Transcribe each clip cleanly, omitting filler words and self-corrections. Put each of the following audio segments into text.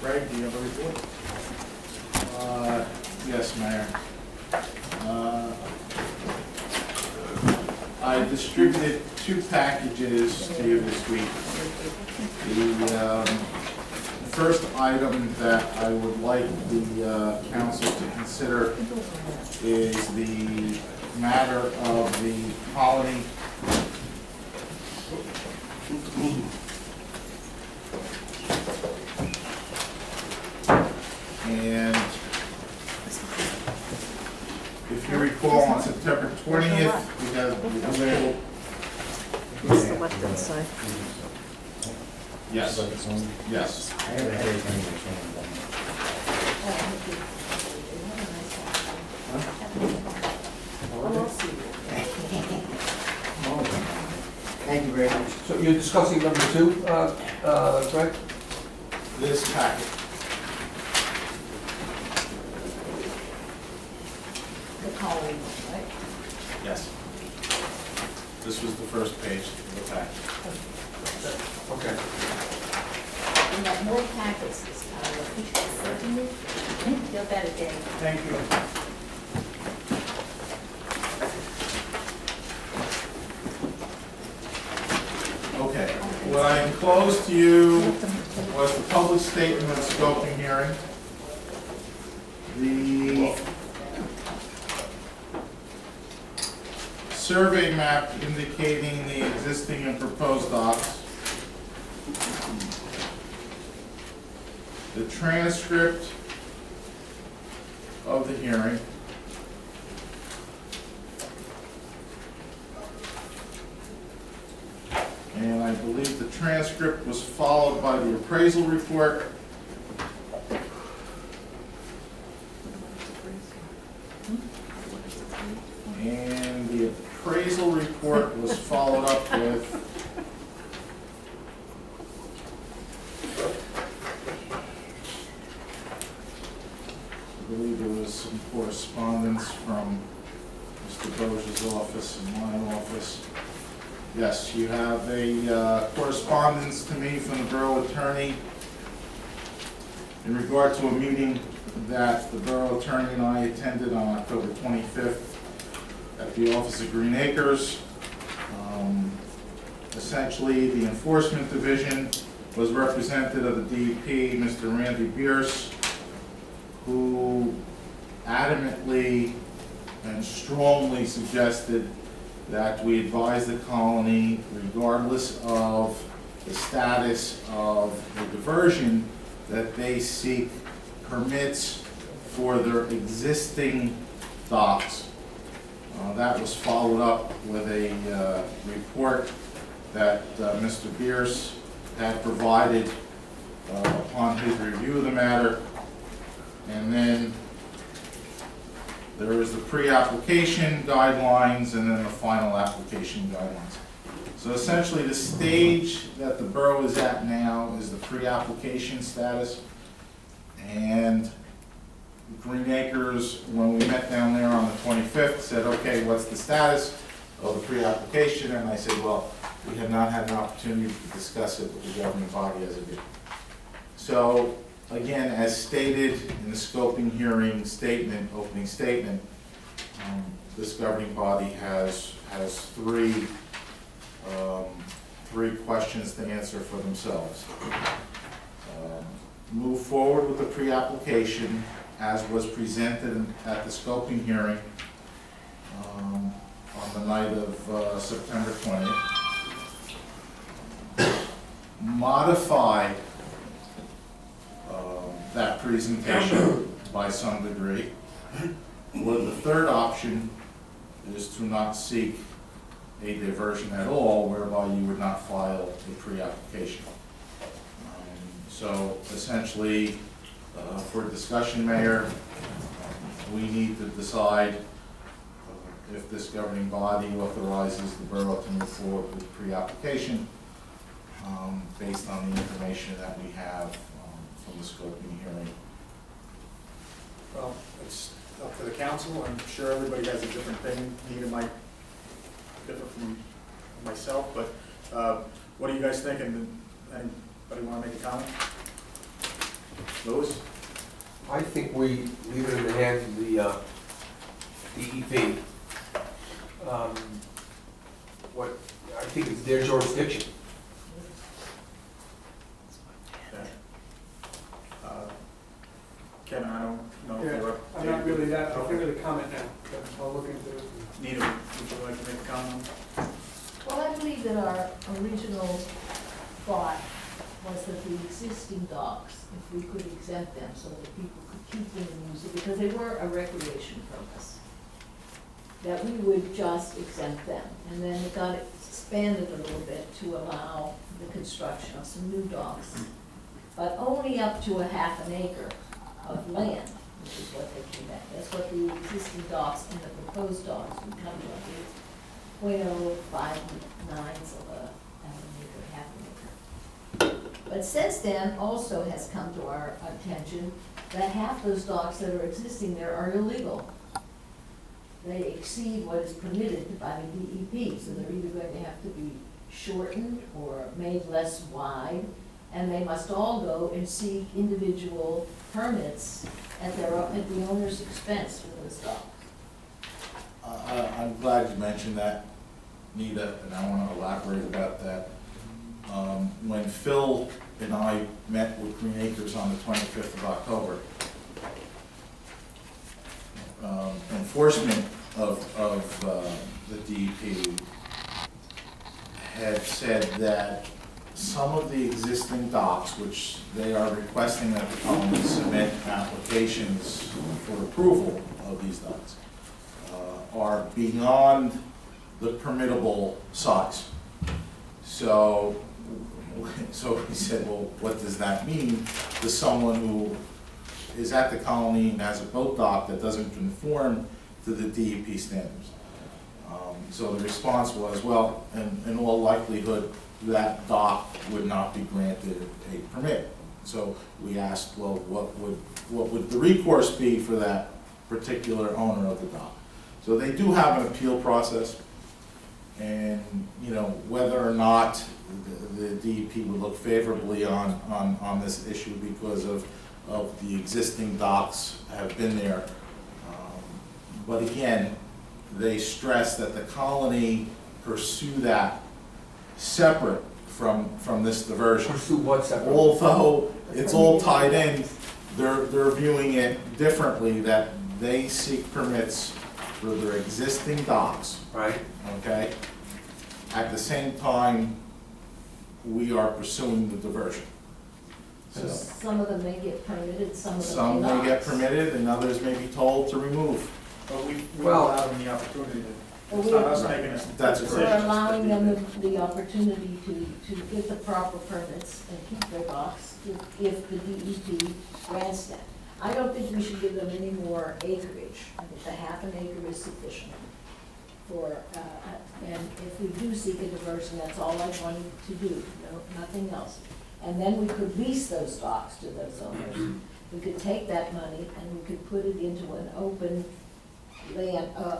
Greg, do you have a report? Yes, Mayor. I distributed 2 packages to you this week. The first item that I would like the council to consider is the matter of the colony and if you recall, on September 20th, we have available. It's the left-hand side. Yes. Yes. I haven't had anything Thank you very much. So you're discussing number 2, Greg? This packet. The colony, right? Yes. This was the first page of the packet. Okay. We got more packets this time. Feel better, Dave. Thank you. Okay. What I enclosed to you was the public statement of scoping hearing. The survey map indicating the existing and proposed docks. The transcript of the hearing. And I believe the transcript was followed by the appraisal report. And the appraisal report was followed up with I believe there was some correspondence from Mr. Boge's office and my office. Yes, you have a correspondence to me from the borough attorney in regard to a meeting that the borough attorney and I attended on October 25th at the office of Green Acres. Essentially, the enforcement division was representative of the DEP, Mr. Randy Bierce, who adamantly and strongly suggested that we advise the colony, regardless of the status of the diversion, that they seek permits for their existing docks. That was followed up with a report that Mr. Bierce had provided upon his review of the matter. And then there is the pre-application guidelines and then the final application guidelines. So essentially the stage that the borough is at now is the pre-application status. And Green Acres, when we met down there on the 25th, said, okay, what's the status of the pre-application? And I said, well, we have not had an opportunity to discuss it with the governing body as of yet. So again, as stated in the scoping hearing statement, opening statement, this governing body has three questions to answer for themselves. Move forward with the pre-application as was presented at the scoping hearing on the night of September 20th. Modify that presentation by some degree. Or the third option is to not seek a diversion at all, whereby you would not file a pre-application. So essentially, for discussion, Mayor, we need to decide if this governing body authorizes the borough to move forward with pre-application based on the information that we have from the scoping hearing. Well, it's up to the council. I'm sure everybody has a different thing. Nita might differ from myself, but what do you guys think? And anybody want to make a comment? Louis? I think we leave it in the hands of the DEP. I think it's their jurisdiction. Okay. Kevin, I don't know if Yeah, you're up. I'm not really that, I can't really comment now, but I'll look into it. Nita, would you like to make a comment? Well, I believe that our original thought was that the existing docks, if we could exempt them so that people could keep them and use it, because they were a recreation purpose, that we would just exempt them. And then it got expanded a little bit to allow the construction of some new docks, but only up to a half an acre of land, which is what they came back. That's what the existing docks and the proposed docks would come to, 0.059 of an acre, half an acre. But since then, also has come to our attention that half those docks that are existing there are illegal. They exceed what is permitted by the DEP, so they're either going to have to be shortened or made less wide, and they must all go and seek individual permits at the owner's expense for those docks. I'm glad you mentioned that, Nita, and I want to elaborate about that. When Phil and I met with Green Acres on the 25th of October, enforcement of the DEP had said that some of the existing docks, which they are requesting that the colony submit applications for approval of these docks, are beyond the permittable size. So he said, well, what does that mean to someone who is at the colony and has a boat dock that doesn't conform to the DEP standards? So the response was, well, in all likelihood, that dock would not be granted a permit. So we asked, well, what would the recourse be for that particular owner of the dock? So they do have an appeal process, and whether or not the DEP would look favorably on this issue because of the existing docks have been there. But again, they stress that the colony pursue that separate from this diversion. Pursue what separate? Although it's all tied in, they're viewing it differently, that they seek permits for their existing docks. Right. Okay? At the same time, we are pursuing the diversion. So some of them may get permitted, some of them Some may not. may get permitted and others may be told to remove. But we Well- allow them the opportunity to, Well, it's we- not us making a That's decision. We're allowing them the opportunity to get the proper permits and keep their docks if the DEP grants them. I don't think we should give them any more acreage. I think the half an acre is sufficient for, and if we do seek a diversion, that's all I wanted to do, nothing else. And then we could lease those docks to those owners. We could take that money and we could put it into an open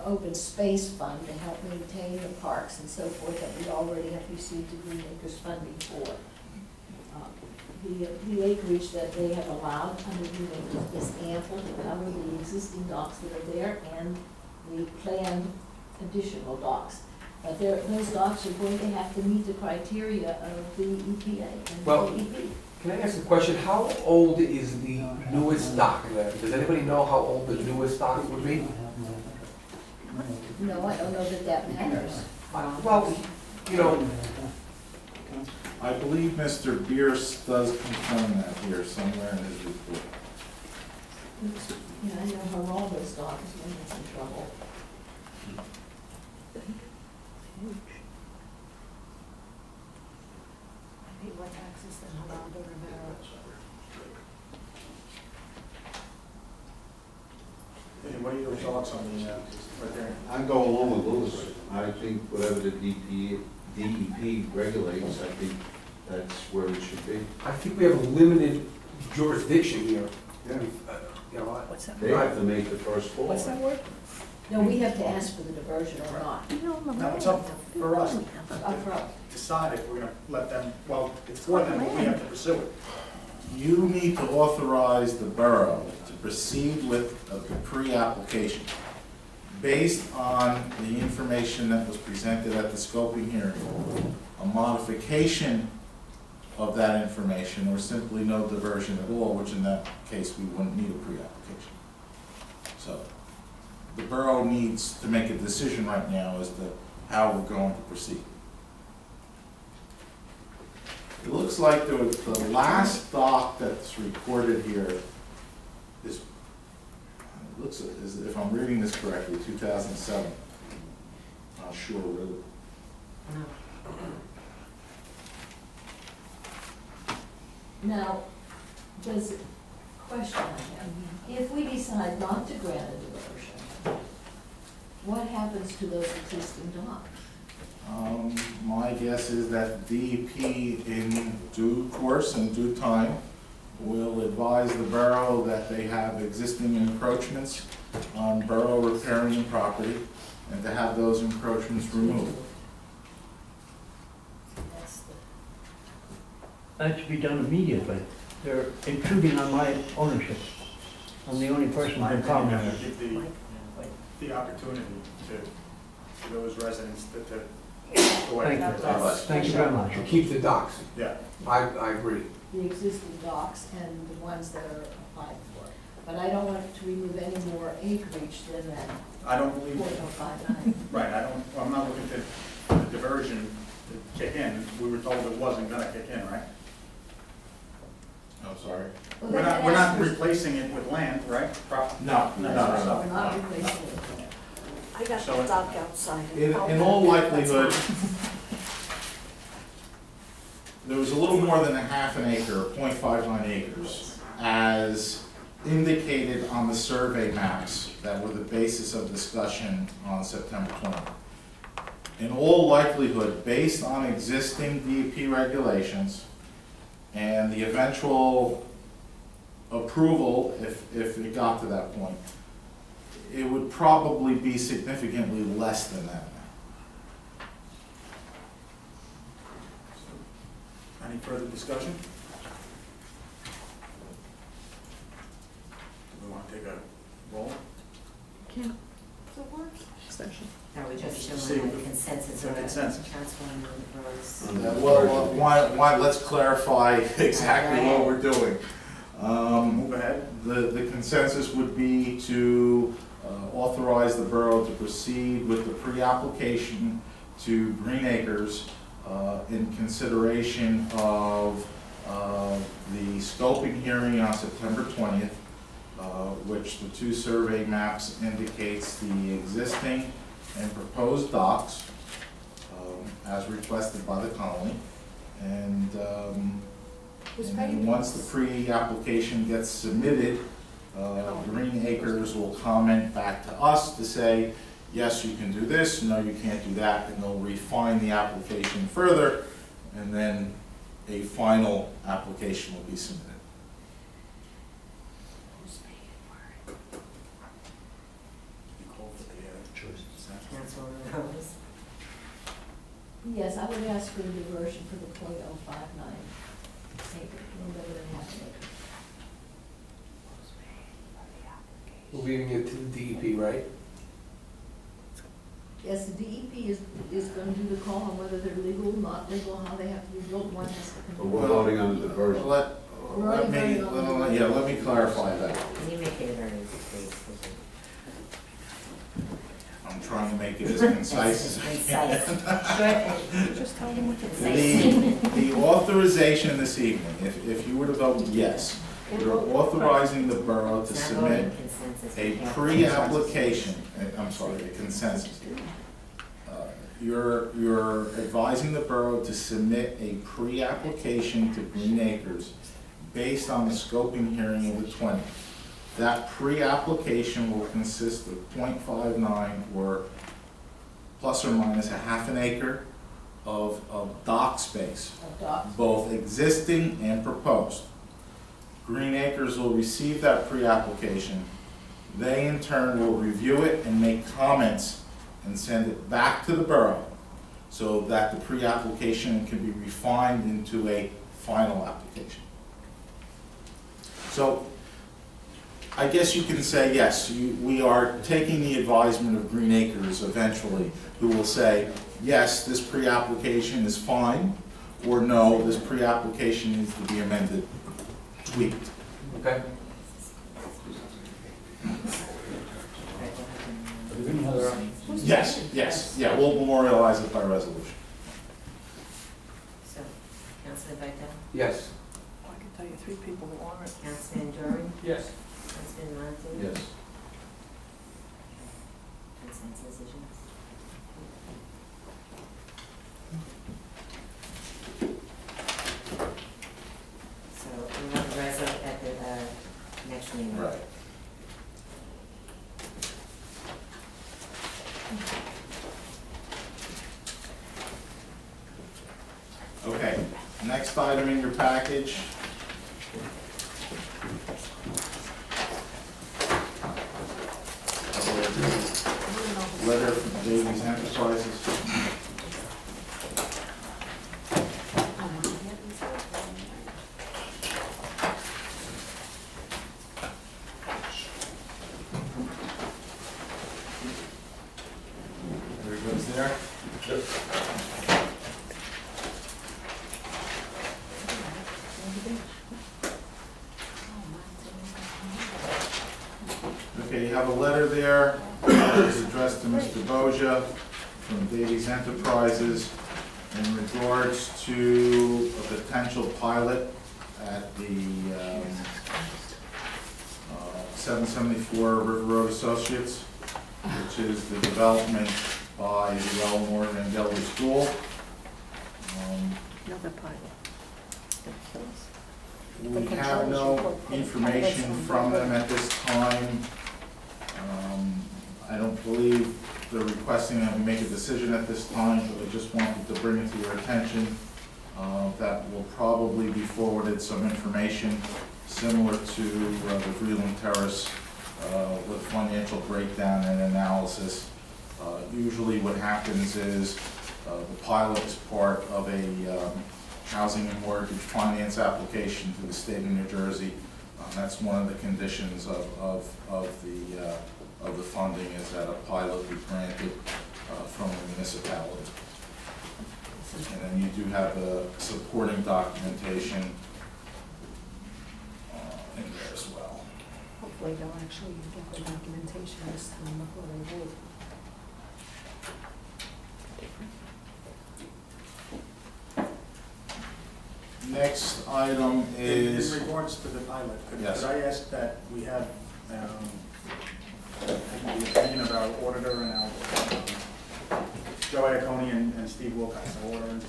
open space fund to help maintain the parks and so forth that we already have received the Green Acres funding for. The acreage that they have allowed under Green Acres is ample to cover the existing docks that are there and the planned additional docks. But those docks are going to have to meet the criteria of the EPA and Well, the DEP. Can I ask a question? How old is the newest dock there? Does anybody know how old the newest dock would be? No, I don't know that matters. Well, I believe Mr. Bierce does confirm that here somewhere in his report. I know Geraldo's dock is when it's in trouble. I pay more taxes than Geraldo Rivera. Hey, what are your thoughts on the, right there? I go along with Louis. I think whatever the DEP regulates, I think that's where it should be. I think we have a limited jurisdiction here. Yeah. What's that? They have to make the first call. What's that word? No, we have to ask for the diversion or not. No, it's up for us Up front. to decide if we're gonna let them, well, it's for them, but we have to pursue it. you need to authorize the borough to proceed with the pre-application based on the information that was presented at the scoping hearing. A modification of that information, or simply no diversion at all, which in that case we wouldn't need a pre-application. So the borough needs to make a decision right now as to how we're going to proceed. It looks like the last dock that's recorded here is, it looks as if I'm reading this correctly, 2007. Not sure really. Now, does, question I have, if we decide not to grant a diversion, what happens to those existing docks? My guess is that DEP in due course and due time will advise the borough that they have existing encroachments on borough riparian property and to have those encroachments removed. That's the, That should be done immediately. They're intruding on my ownership. I'm the only person who can comment on it. Give the opportunity to those residents to go Thank ahead. you. Thank you very much. To keep the docks. Yeah. I agree. the existing docks and the ones that are applied for. But I don't want to remove any more acreage than that I don't believe, 4.59. right, I'm not looking for the diversion to kick in. We were told it wasn't gonna kick in, right? I'm sorry. Well, We're then not that's- replacing it with land, right? No, No, we're not replacing it. I got So the it- dock outside. In all likelihood, there was a little more than a half an acre, 0.59 acres, as indicated on the survey maps that were the basis of discussion on September 20th. In all likelihood, based on existing DEP regulations and the eventual approval, if it got to that point, it would probably be significantly less than that amount. Any further discussion? Do we want to take a roll? Are we just See, showing the consensus the of the consensus. Councilwoman Rose? Well, why, let's clarify exactly what we're doing. Move ahead. The consensus would be to authorize the borough to proceed with the pre-application to Green Acres in consideration of the scoping hearing on September 20th, which the two survey maps indicates the existing and proposed docks as requested by the colony. And then once the pre-application gets submitted, Green Acres will comment back to us to say, yes, you can do this, no, you can't do that, and they'll refine the application further, and then a final application will be submitted. Councilwoman Rose? Yes, I would ask for a diversion for the 0.059 acre, a little bit of half an acre. We're leaving it to the DEP, right? Yes, the DEP is going to do the call on whether they're legal, not legal, how they have to be built, one has to. But we're voting on the diversion. Let me clarify that. Can you make it very please? I'm trying to make it as concise as I can. Concise. Short and Just tell them what to concise. The authorization this evening, if you were to vote yes, you're authorizing the borough to It's not voting submit consensus. a we have pre-application, I'm sorry, a consensus. You're advising the borough to submit a pre-application to Green Acres based on the scoping hearing of the 20th. That pre-application will consist of 0.59 or plus or minus a half an acre of dock space, Of docks. both existing and proposed. Green Acres will receive that pre-application. They in turn will review it and make comments and send it back to the borough so that the pre-application can be refined into a final application. So I guess you can say, yes, we are taking the advisement of Green Acres eventually, who will say, yes, this pre-application is fine, or no, this pre-application needs to be amended, tweaked. Okay? Yes, yes, yeah, we'll memorialize it by resolution. So, Councilman Vitale, Yes. I can tell you 3 people that want it. Councilman Drury, Yes. Councilman Monty. Yes. Consensus decisions. So, we want the resolution at the next meeting. Right. Okay, next item in your package. Letter from Davies Enterprises. Everybody's there? Okay, you have a letter there. It's addressed to Mr. Boja from Davies Enterprises in regards to a potential pilot at the 774 River Road Associates, which is the development by the Eleanor and Gelder School. Another pilot. We have no information from them at this time. I don't believe they're requesting that we make a decision at this time, but I just wanted to bring it to your attention. That will probably be forwarded some information similar to the Freeland Terrace with financial breakdown and analysis. Usually what happens is the pilot is part of a housing and mortgage finance application to the state of New Jersey. That's one of the conditions of the funding, is that a pilot be granted from the municipality. And then you do have the supporting documentation in there as well. Hopefully they'll actually get the documentation this time before they vote. Next item is, In regards to the pilot, Yes. could I ask that we have the opinion of our auditor and our Joe Iaconi and Steve Wilcox, our auditor, and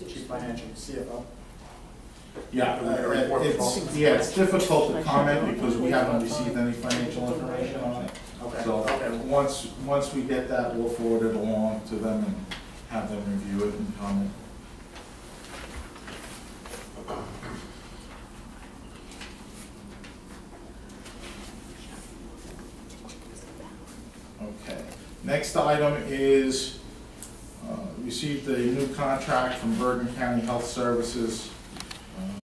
Chief Financial, CFO? it's difficult to comment because we haven't received any financial information on it. Okay. So, Okay. once we get that, we'll forward it along to them and have them review it and comment. Okay. Next item is, received a new contract from Bergen County Health Services